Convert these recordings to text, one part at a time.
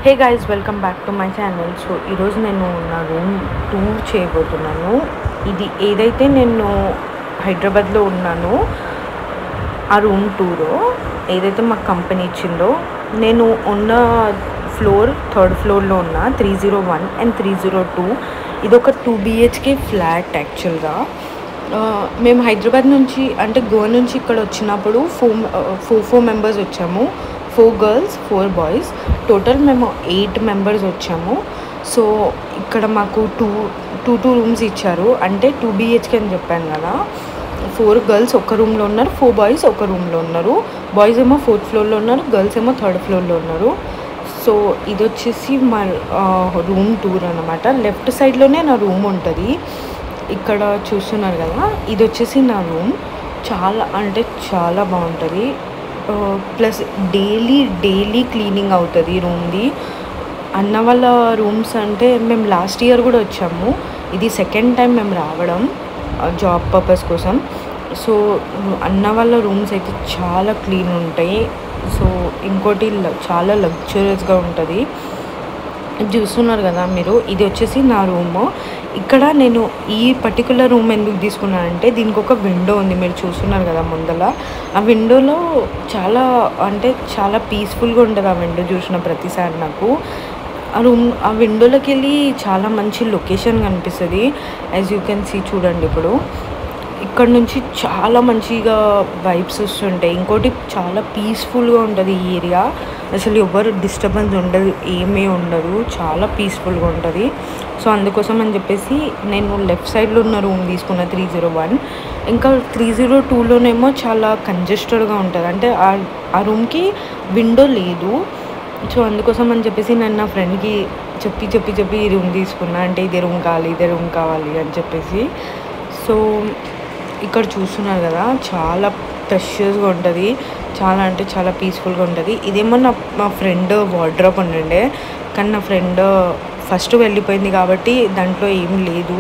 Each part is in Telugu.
Hey guys, welcome back to my channel. So ఈరోజు నేను నా రూమ్ టూర్ చేయబోతున్నాను. ఇది ఏదైతే నేను హైదరాబాద్లో ఉన్నానో ఆ రూమ్ టూరు ఏదైతే మాకు కంపెనీ ఇచ్చిందో, నేను ఉన్న ఫ్లోర్ థర్డ్ ఫ్లోర్లో ఉన్న 301 అండ్ 302. ఇది ఒక 2 BHK ఫ్లాట్. యాక్చువల్గా మేము హైదరాబాద్ నుంచి అంటే గోవా నుంచి ఇక్కడ వచ్చినప్పుడు ఫోర్ మెంబర్స్ వచ్చాము. 4 girls 4 boys, టోటల్ మేము 8 members వచ్చాము. సో ఇక్కడ మాకు టూ రూమ్స్ ఇచ్చారు. అంటే 2 BHK అని చెప్పాను కదా. 4 girls ఒక రూమ్లో ఉన్నారు, 4 boys ఒక రూమ్లో ఉన్నారు. బాయ్స్ ఏమో 4th ఫ్లోర్లో ఉన్నారు, గర్ల్స్ ఏమో 3rd ఫ్లోర్లో ఉన్నారు. సో ఇది వచ్చేసి మా రూమ్ టూర్ అనమాట. లెఫ్ట్ సైడ్లోనే నా రూమ్ ఉంటుంది. ఇక్కడ చూస్తున్నారు కదా, ఇది వచ్చేసి నా రూమ్. చాలా అంటే చాలా బాగుంటుంది. ప్లస్ డైలీ క్లీనింగ్ అవుతుంది రూమ్ది. అన్న వాళ్ళ రూమ్స్ అంటే మేము లాస్ట్ ఇయర్ కూడా వచ్చాము. ఇది సెకండ్ టైం మేము రావడం జాబ్ పర్పస్ కోసం. సో అన్న వాళ్ళ రూమ్స్ అయితే చాలా క్లీన్ ఉంటాయి. సో ఇంకోటి చాలా లగ్జరియస్గా ఉంటుంది. చూస్తున్నారు కదా మీరు, ఇది వచ్చేసి నా రూము. ఇక్కడ నేను ఈ పర్టికులర్ రూమ్ ఎందుకు తీసుకున్నానంటే, దీనికి ఒక విండో ఉంది, మీరు చూస్తున్నారు కదా ముందల. ఆ విండోలో చాలా పీస్ఫుల్గా ఉంటుంది. ఆ విండో చూసిన ప్రతిసారి నాకు ఆ విండోలోకి వెళ్ళి చాలా మంచి లొకేషన్ కనిపిస్తుంది. యాజ్ యూ కెన్ సీ, చూడండి ఇప్పుడు ఇక్కడ నుంచి చాలా మంచిగా వైబ్స్ వస్తుంటాయి. ఇంకోటి చాలా పీస్ఫుల్గా ఉంటుంది ఈ ఏరియా. అసలు ఎవరు డిస్టర్బెన్స్ ఉండదు, ఏమీ ఉండదు, చాలా పీస్ఫుల్గా ఉంటుంది. సో అందుకోసం అని చెప్పేసి నేను లెఫ్ట్ సైడ్లో ఉన్న రూమ్ తీసుకున్న 301. ఇంకా 302లోనేమో చాలా కంజెస్టెడ్గా ఉంటుంది. అంటే ఆ రూమ్కి విండో లేదు. సో అందుకోసం అని చెప్పేసి నేను నా ఫ్రెండ్కి చెప్పి ఈ రూమ్ తీసుకున్నా. అంటే ఇదే రూమ్ కావాలి అని చెప్పేసి. సో ఇక్కడ చూస్తున్నారు కదా, చాలా ప్రెషియస్గా ఉంటుంది. చాలా అంటే చాలా పీస్ఫుల్గా ఉంటుంది. ఇదేమో మా ఫ్రెండ్ వార్డ్రోబ్ ఉండే, కానీ నా ఫ్రెండ్ ఫస్ట్ వెళ్ళిపోయింది కాబట్టి దాంట్లో ఏం లేదు.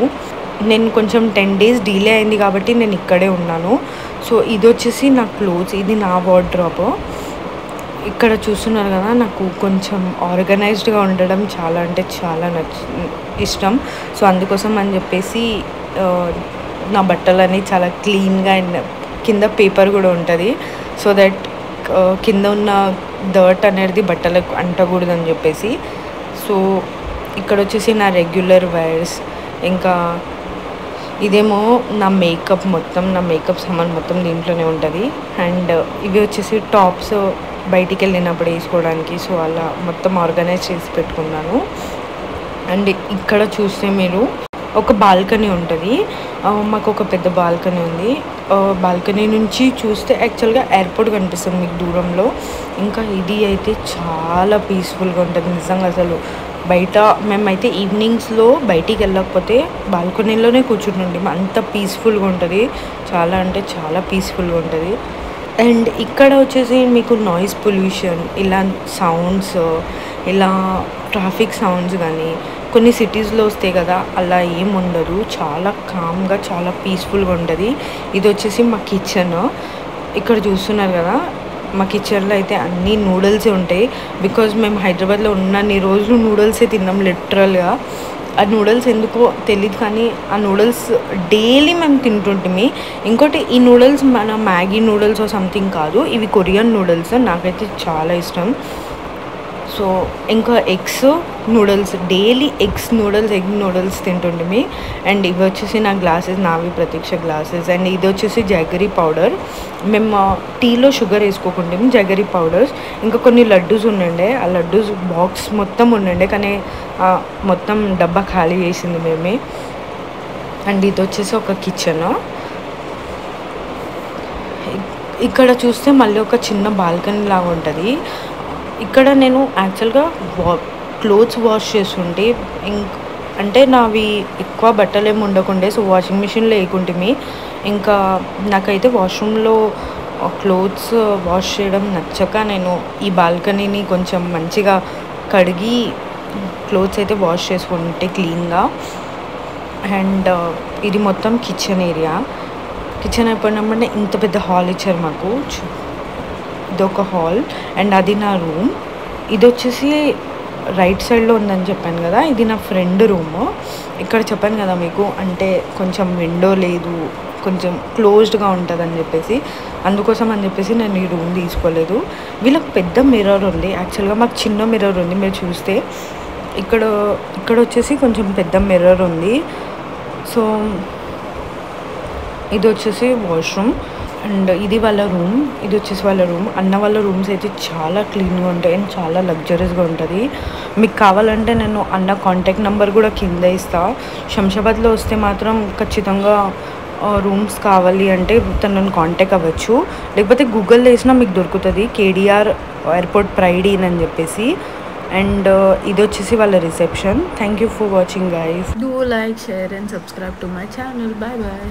నేను కొంచెం 10 days డిలే అయింది కాబట్టి నేను ఇక్కడే ఉన్నాను. సో ఇది వచ్చేసి నా క్లోత్స్, ఇది నా వార్డ్రోబ్. ఇక్కడ చూస్తున్నారు కదా, నాకు కొంచెం ఆర్గనైజ్డ్గా ఉండడం చాలా అంటే చాలా ఇష్టం. సో అందుకోసం అని చెప్పేసి నా బట్టలని చాలా క్లీన్గా అండ్ కింద పేపర్ కూడా ఉంటుంది. సో దట్ కింద ఉన్న డర్ట్ అనేది బట్టలకు అంటకూడదని చెప్పేసి. సో ఇక్కడ వచ్చేసి నా రెగ్యులర్ వేర్స్, ఇంకా ఇదేమో నా మేకప్ సామాన్ మొత్తం దీంట్లోనే ఉంటుంది. అండ్ ఇవి వచ్చేసి టాప్స్ బయటికి వెళ్ళినప్పుడు వేసుకోవడానికి. సో అలా మొత్తం ఆర్గనైజ్ చేసి పెట్టుకున్నాను. అండ్ ఇక్కడ చూస్తే మీరు ఒక బాల్కనీ ఉంటుంది. మాకు ఒక పెద్ద బాల్కనీ ఉంది. బాల్కనీ నుంచి చూస్తే యాక్చువల్గా ఎయిర్పోర్ట్ కనిపిస్తుంది మీకు దూరంలో. ఇంకా ఇది అయితే చాలా పీస్ఫుల్గా ఉంటుంది నిజంగా. అసలు బయట మేమైతే ఈవినింగ్స్లో బయటికి వెళ్ళకపోతే బాల్కనీలోనే కూర్చుంటుండే, అంత పీస్ఫుల్గా ఉంటుంది. చాలా అంటే చాలా పీస్ఫుల్గా ఉంటుంది. అండ్ ఇక్కడ వచ్చేసి మీకు నాయిస్ పొల్యూషన్, ఇలా సౌండ్స్, ఇలా ట్రాఫిక్ సౌండ్స్ కానీ కొన్ని సిటీస్లో వస్తాయి కదా, అలా ఏం ఉండదు. చాలా కామ్గా చాలా పీస్ఫుల్గా ఉంటుంది. ఇది వచ్చేసి మా కిచెన్. ఇక్కడ చూస్తున్నారు కదా, మా కిచెన్లో అయితే అన్నీ నూడిల్సే ఉంటాయి. బికాజ్ మేము హైదరాబాద్లో ఉన్నన్ని రోజులు నూడిల్సే తిన్నాం లిటరల్గా. ఆ నూడిల్స్ ఎందుకో తెలియదు, కానీ ఆ నూడిల్స్ డైలీ మేము తింటుంటిమి. ఇంకోటి, ఈ నూడిల్స్ మన మ్యాగీ నూడిల్స్ సంథింగ్ కాదు, ఇవి కొరియన్ నూడిల్స్. నాకైతే చాలా ఇష్టం. సో ఇంకా eggs noodles, daily egg noodles తింటుంటిమి. అండ్ ఇవి వచ్చేసి నా గ్లాసెస్, నావి ప్రత్యక్ష గ్లాసెస్. అండ్ ఇది వచ్చేసి జగరీ పౌడర్. మేము టీలో షుగర్ వేసుకోకుండా జగరీ పౌడర్స్. ఇంకా కొన్ని లడ్డూస్ ఉండండి, ఆ లడ్డూస్ బాక్స్ మొత్తం ఉండండి, కానీ మొత్తం డబ్బా ఖాళీ చేసింది మేమే. అండ్ ఇది వచ్చేసి ఒక కిచెన్. ఇక్కడ చూస్తే మళ్ళీ ఒక చిన్న బాల్కనీ లాగా ఉంటుంది. ఇక్కడ నేను యాక్చువల్గా క్లోత్స్ వాష్ చేస్తుంటే, అంటే నావి ఎక్కువ బట్టలు ఏమి ఉండకుండే. సో వాషింగ్ మిషన్లో వేయకుంటే, ఇంకా నాకైతే వాష్రూమ్లో క్లోత్స్ వాష్ చేయడం నచ్చక నేను ఈ బాల్కనీని కొంచెం మంచిగా కడిగి క్లోత్స్ అయితే వాష్ చేసుకుంటే క్లీన్గా. అండ్ ఇది మొత్తం కిచెన్ ఏరియా. కిచెన్ అయిపోయినప్పుడు ఇంత పెద్ద హాల్ ఇచ్చారు మాకు. ఇదొక హాల్ అండ్ అది నా రూమ్. ఇది వచ్చేసి రైట్ సైడ్లో ఉందని చెప్పాను కదా, ఇది నా ఫ్రెండ్ రూమ్. ఇక్కడ చెప్పాను కదా మీకు, అంటే కొంచెం విండో లేదు, కొంచెం క్లోజ్డ్గా ఉంటుందని చెప్పేసి, అందుకోసం అని చెప్పేసి నేను ఈ రూమ్ తీసుకోలేదు. వీళ్ళకి పెద్ద మిర్రర్ ఉంది, యాక్చువల్గా మాకు చిన్న మిర్రర్ ఉంది. మీరు చూస్తే ఇక్కడ వచ్చేసి కొంచెం పెద్ద మిర్రర్ ఉంది. సో ఇది వచ్చేసి వాష్రూమ్ అండ్ ఇది వాళ్ళ రూమ్. ఇది వచ్చేసి వాళ్ళ రూమ్. అన్న వాళ్ళ రూమ్స్ అయితే చాలా క్లీన్గా ఉంటాయి అండ్ చాలా లగ్జరీస్గా ఉంటుంది. మీకు కావాలంటే నేను అన్న కాంటాక్ట్ నెంబర్ కూడా కింద ఇస్తాను. శంషాబాద్లో వస్తే మాత్రం ఖచ్చితంగా రూమ్స్ కావాలి అంటే తనను కాంటాక్ట్ అవ్వచ్చు, లేకపోతే గూగుల్లో వేసినా మీకు దొరుకుతుంది, కేడిఆర్ ఎయిర్పోర్ట్ ప్రైడ్ ఇన్ అని చెప్పేసి. అండ్ ఇది వచ్చేసి వాళ్ళ reception. Thank you for watching guys. Do like, share and subscribe to my channel. Bye bye.